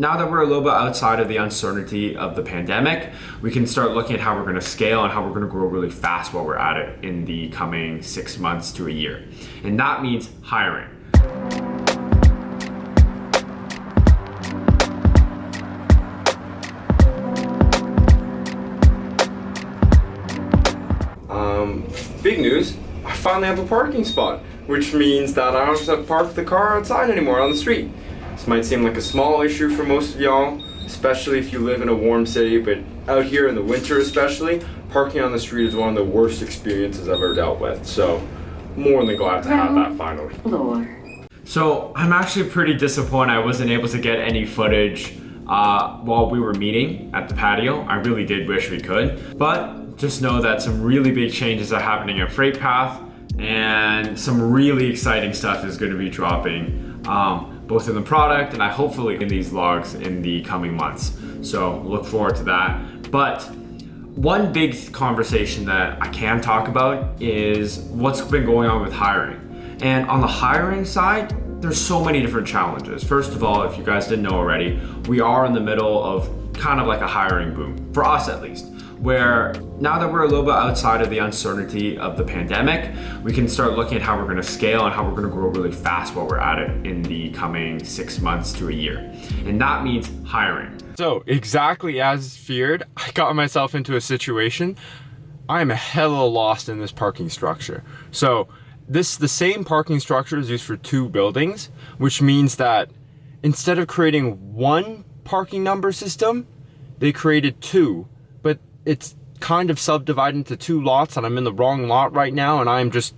now that we're a little bit outside of the uncertainty of the pandemic, we can start looking at how we're going to scale and how we're going to grow really fast while we're at it in the coming 6 months to a year. And that means hiring. Big news, I finally have a parking spot, which means that I don't have to park the car outside anymore on the street. This might seem like a small issue for most of y'all, especially if you live in a warm city, but out here in the winter especially, parking on the street is one of the worst experiences I've ever dealt with. So, more than glad to have that finally. So, I'm actually pretty disappointed I wasn't able to get any footage while we were meeting at the patio. I really did wish we could, but just know that some really big changes are happening at FreightPath, and some really exciting stuff is going to be dropping, both in the product and hopefully in these vlogs in the coming months. So look forward to that. But one big conversation that I can talk about is what's been going on with hiring. And on the hiring side, there's so many different challenges. First of all, if you guys didn't know already, we are in the middle of kind of like a hiring boom, for us at least, where now that we're a little bit outside of the uncertainty of the pandemic, we can start looking at how we're going to scale and how we're going to grow really fast while we're at it in the coming 6 months to a year. And that means hiring. So exactly as feared, I got myself into a situation. I am hella lost in this parking structure. So the same parking structure is used for 2 buildings, which means that instead of creating 1 parking number system, they created 2, but it's kind of subdivided into 2 lots, and I'm in the wrong lot right now, and I'm just...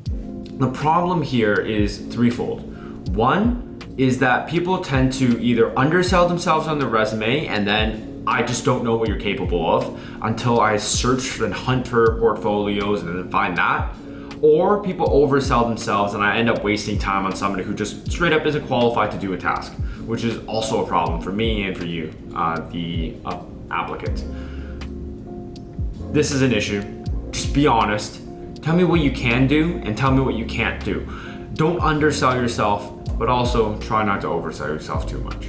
The problem here is threefold. One is that people tend to either undersell themselves on their resume, and then I just don't know what you're capable of until I search and hunt for portfolios and then find that. Or people oversell themselves and I end up wasting time on somebody who just straight up isn't qualified to do a task, which is also a problem for me and for you, the applicant. This is an issue. Just be honest. Tell me what you can do and tell me what you can't do. Don't undersell yourself, but also try not to oversell yourself too much.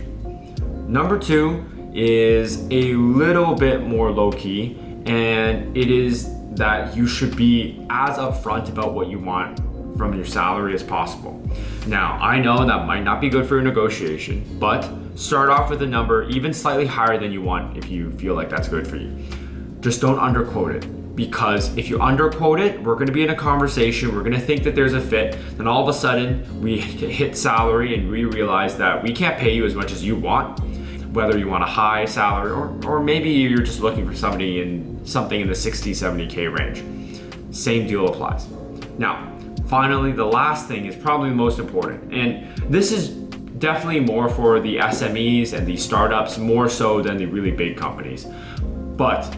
Number 2 is a little bit more low-key, and it is that you should be as upfront about what you want from your salary as possible. Now, I know that might not be good for a negotiation, but start off with a number even slightly higher than you want if you feel like that's good for you. Just don't underquote it, because if you underquote it, we're gonna be in a conversation, we're gonna think that there's a fit, then all of a sudden we hit salary and we realize that we can't pay you as much as you want, whether you want a high salary or maybe you're just looking for something in the 60, 70K range. Same deal applies. Now, finally, the last thing is probably the most important, and this is definitely more for the SMEs and the startups more so than the really big companies. But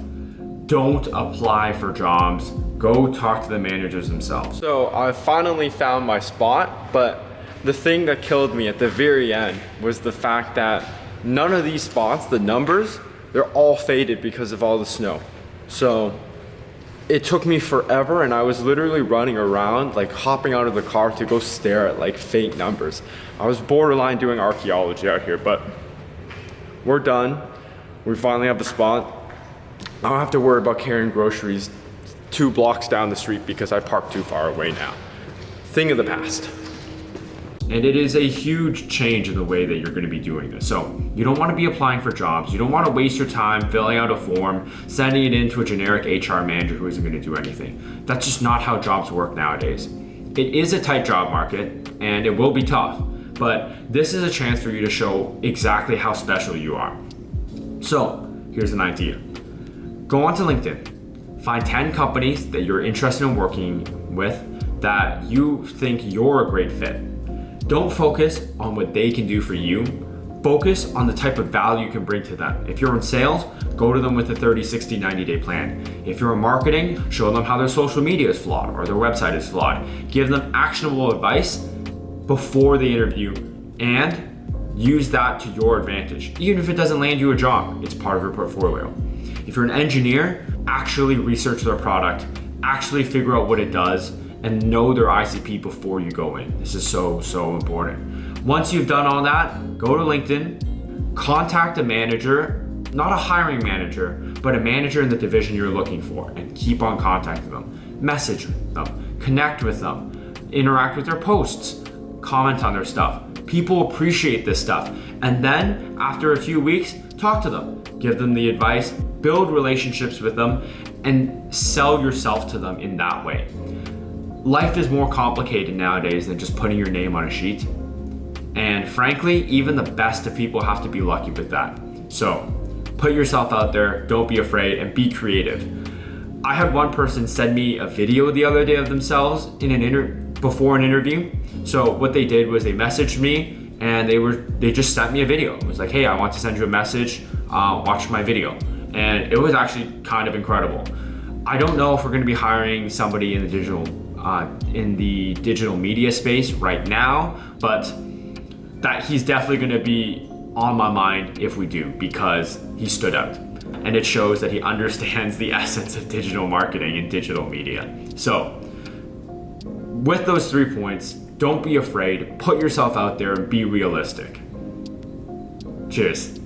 don't apply for jobs. Go talk to the managers themselves. So I finally found my spot, but the thing that killed me at the very end was the fact that none of these spots, the numbers, they're all faded because of all the snow. So it took me forever, and I was literally running around, like hopping out of the car to go stare at like fake numbers. I was borderline doing archaeology out here, but we're done. We finally have the spot. I don't have to worry about carrying groceries 2 blocks down the street because I parked too far away now. Thing of the past. And it is a huge change in the way that you're going to be doing this. So you don't want to be applying for jobs. You don't want to waste your time filling out a form, sending it in to a generic HR manager who isn't going to do anything. That's just not how jobs work nowadays. It is a tight job market and it will be tough, but this is a chance for you to show exactly how special you are. So here's an idea. Go onto LinkedIn, find 10 companies that you're interested in working with that you think you're a great fit. Don't focus on what they can do for you. Focus on the type of value you can bring to them. If you're in sales, go to them with a 30, 60, 90-day plan. If you're in marketing, show them how their social media is flawed or their website is flawed. Give them actionable advice before the interview and use that to your advantage. Even if it doesn't land you a job, it's part of your portfolio. If you're an engineer, actually research their product, actually figure out what it does, and know their ICP before you go in. This is so important. Once you've done all that, go to LinkedIn, contact a manager, not a hiring manager, but a manager in the division you're looking for, and keep on contacting them. Message them, connect with them, interact with their posts, comment on their stuff. People appreciate this stuff. And then after a few weeks, talk to them, give them the advice, build relationships with them, and sell yourself to them in that way. Life is more complicated nowadays than just putting your name on a sheet. And frankly, even the best of people have to be lucky with that. So put yourself out there, don't be afraid, and be creative. I had one person send me a video the other day of themselves in before an interview. So what they did was they messaged me and they just sent me a video. It was like, hey, I want to send you a message, watch my video. And it was actually kind of incredible. I don't know if we're gonna be hiring somebody in the digital media space right now, but that he's definitely gonna be on my mind if we do, because he stood out. And it shows that he understands the essence of digital marketing and digital media. So with those 3 points, don't be afraid, put yourself out there and be realistic. Cheers.